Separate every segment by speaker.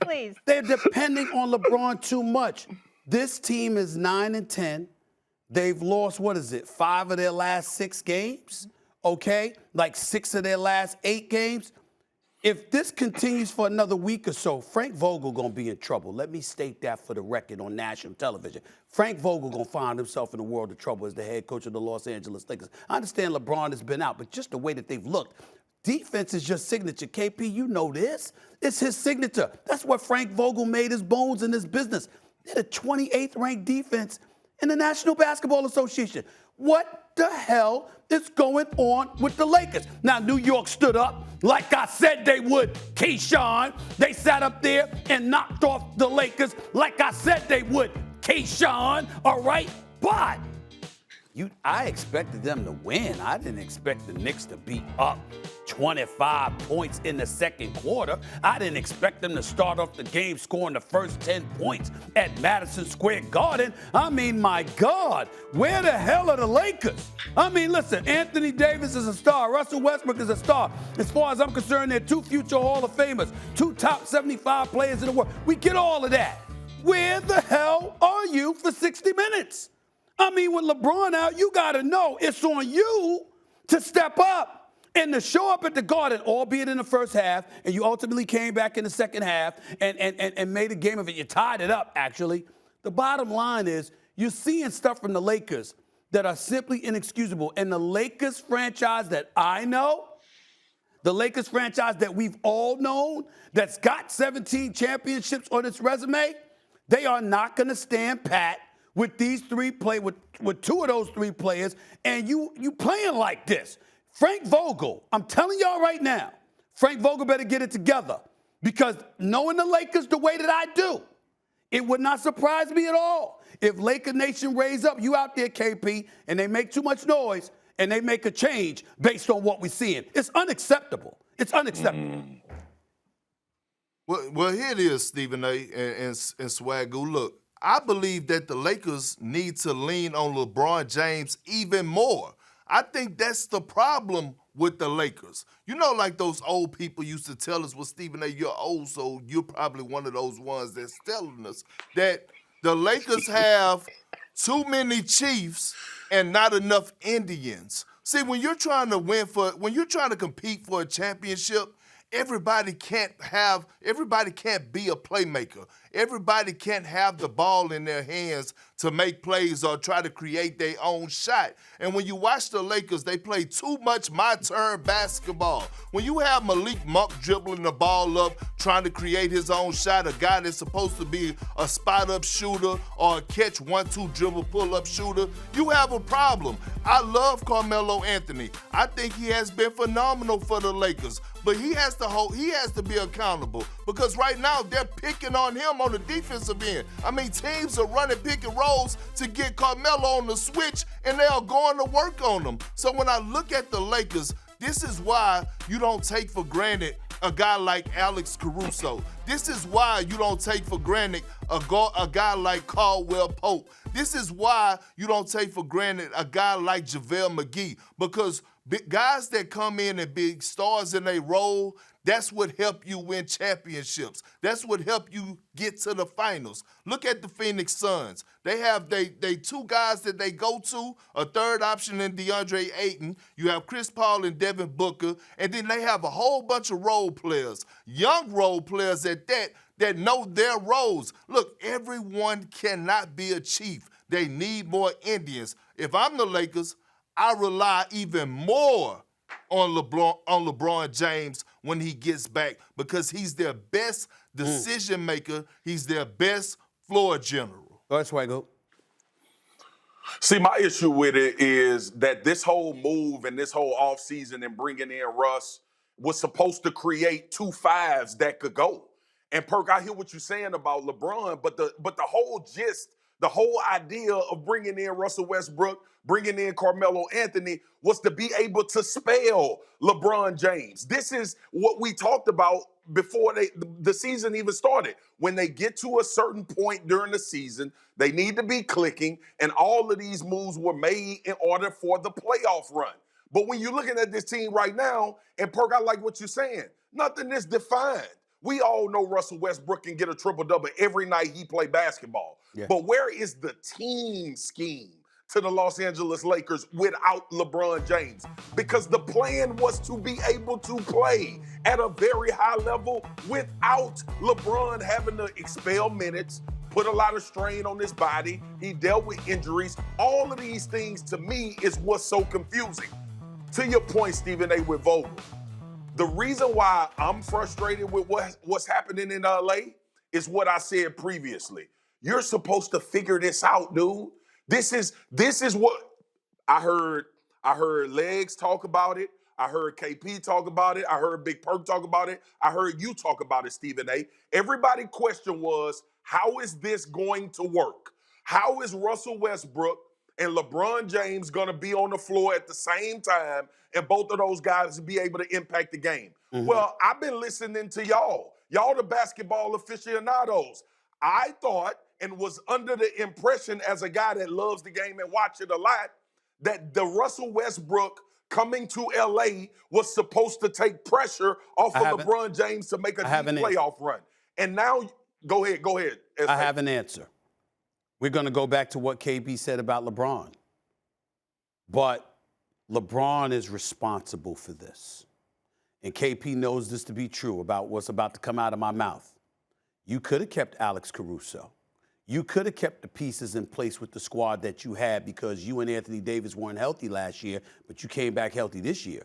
Speaker 1: please.
Speaker 2: They're depending on LeBron too much. This team is 9-10. They've lost, 5 of their last 6 games? Okay? Like 6 of their last 8 games? If this continues for another week or so, Frank Vogel gonna be in trouble. Let me state that for the record on national television. Frank Vogel gonna find himself in a world of trouble as the head coach of the Los Angeles Lakers. I understand LeBron has been out, but just the way that they've looked, defense is your signature. KP, you know this. It's his signature. That's what Frank Vogel made his bones in this business. They're the 28th ranked defense in the National Basketball Association. What the hell is going on with the Lakers? Now, New York stood up like I said they would, Keyshawn. They sat up there and knocked off the Lakers like I said they would, Keyshawn, all right? But I expected them to win. I didn't expect the Knicks to be up 25 points in the second quarter. I didn't expect them to start off the game scoring the first 10 points at Madison Square Garden. I mean, my God, where the hell are the Lakers? I mean, listen, Anthony Davis is a star. Russell Westbrook is a star. As far as I'm concerned, they're 2 future Hall of Famers, 2 top 75 players in the world. We get all of that. Where the hell are you for 60 minutes? I mean, with LeBron out, you got to know it's on you to step up and to show up at the Garden, albeit in the first half, and you ultimately came back in the second half and made a game of it. You tied it up, actually. The bottom line is you're seeing stuff from the Lakers that are simply inexcusable. And the Lakers franchise that I know, the Lakers franchise that we've all known, that's got 17 championships on its resume, they are not going to stand pat with these 3 with 2 of those 3 players, and you playing like this. Frank Vogel, I'm telling y'all right now, Frank Vogel better get it together, because knowing the Lakers the way that I do, it would not surprise me at all if Laker Nation raise up, you out there, KP, and they make too much noise and they make a change based on what we're seeing. It's unacceptable. It's unacceptable.
Speaker 3: Well, here it is, Stephen A. and Swagoo. Look, I believe that the Lakers need to lean on LeBron James even more. I think that's the problem with the Lakers. You know, like those old people used to tell us, well, Stephen A., you're old, so you're probably one of those ones that's telling us that the Lakers have too many Chiefs and not enough Indians. See, when you're trying to compete for a championship, everybody can't be a playmaker. Everybody can't have the ball in their hands to make plays or try to create their own shot. And when you watch the Lakers, they play too much my-turn basketball. When you have Malik Monk dribbling the ball up, trying to create his own shot, a guy that's supposed to be a spot-up shooter or a catch 1-2 dribble pull-up shooter, you have a problem. I love Carmelo Anthony. I think he has been phenomenal for the Lakers. But he has to be accountable, because right now they're picking on him on the defensive end. I mean, teams are running pick and rolls to get Carmelo on the switch, and they are going to work on him. So when I look at the Lakers, this is why you don't take for granted a guy like Alex Caruso. This is why you don't take for granted a guy like Caldwell Pope. This is why you don't take for granted a guy like JaVale McGee, because guys that come in and be stars in a role, that's what help you win championships. That's what help you get to the finals. Look at the Phoenix Suns. They have they 2 guys that they go to, a third option in DeAndre Ayton. You have Chris Paul and Devin Booker, and then they have a whole bunch of role players, young role players at that know their roles. Look, everyone cannot be a Chief. They need more Indians. If I'm the Lakers, I rely even more on LeBron James when he gets back, because he's their best decision maker. He's their best floor general.
Speaker 2: That's why I go.
Speaker 4: See, my issue with it is that this whole move and this whole offseason and bringing in Russ was supposed to create 2 fives that could go. And Perk, I hear what you're saying about LeBron, but the whole gist, the whole idea of bringing in Russell Westbrook, bringing in Carmelo Anthony was to be able to spell LeBron James. This is what we talked about before the season even started. When they get to a certain point during the season, they need to be clicking, and all of these moves were made in order for the playoff run. But when you're looking at this team right now, and Perk, I like what you're saying, nothing is defined. We all know Russell Westbrook can get a triple-double every night he play basketball.
Speaker 2: Yeah.
Speaker 4: But where is the team scheme to the Los Angeles Lakers without LeBron James? Because the plan was to be able to play at a very high level without LeBron having to expel minutes, put a lot of strain on his body. He dealt with injuries. All of these things, to me, is what's so confusing. To your point, Stephen A. with Vogel, the reason why I'm frustrated with what's happening in LA is what I said previously. You're supposed to figure this out, dude. This is what I heard. I heard Legs talk about it. I heard KP talk about it. I heard Big Perk talk about it. I heard you talk about it, Stephen A. Everybody's question was, how is this going to work? How is Russell Westbrook and LeBron James going to be on the floor at the same time and both of those guys be able to impact the game? Well, I've been listening to y'all. Y'all the basketball aficionados. I thought and was under the impression as a guy that loves the game and watch it a lot that the Russell Westbrook coming to LA was supposed to take pressure off of LeBron James to make a deep playoff run. And now, go ahead.
Speaker 2: I have an answer. We're going to go back to what KB said about LeBron. But LeBron is responsible for this. And KP knows this to be true about what's about to come out of my mouth. You could have kept Alex Caruso. You could have kept the pieces in place with the squad that you had because you and Anthony Davis weren't healthy last year, but you came back healthy this year.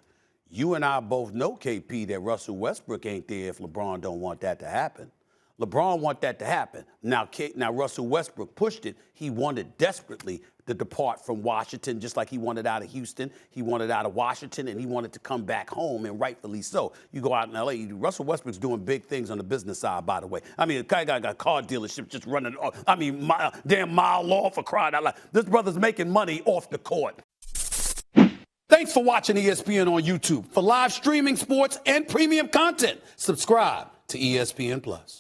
Speaker 2: You and I both know, KP, that Russell Westbrook ain't there if LeBron don't want that to happen. LeBron want that to happen. Now Russell Westbrook pushed it. He wanted desperately to depart from Washington, just like he wanted out of Houston. He wanted out of Washington, and he wanted to come back home, and rightfully so. You go out in L.A., Russell Westbrook's doing big things on the business side, by the way. I mean, the guy got a car dealership just running off. I mean, damn mile off for crying out loud. This brother's making money off the court. Thanks for watching ESPN on YouTube. For live streaming sports and premium content, subscribe to ESPN+.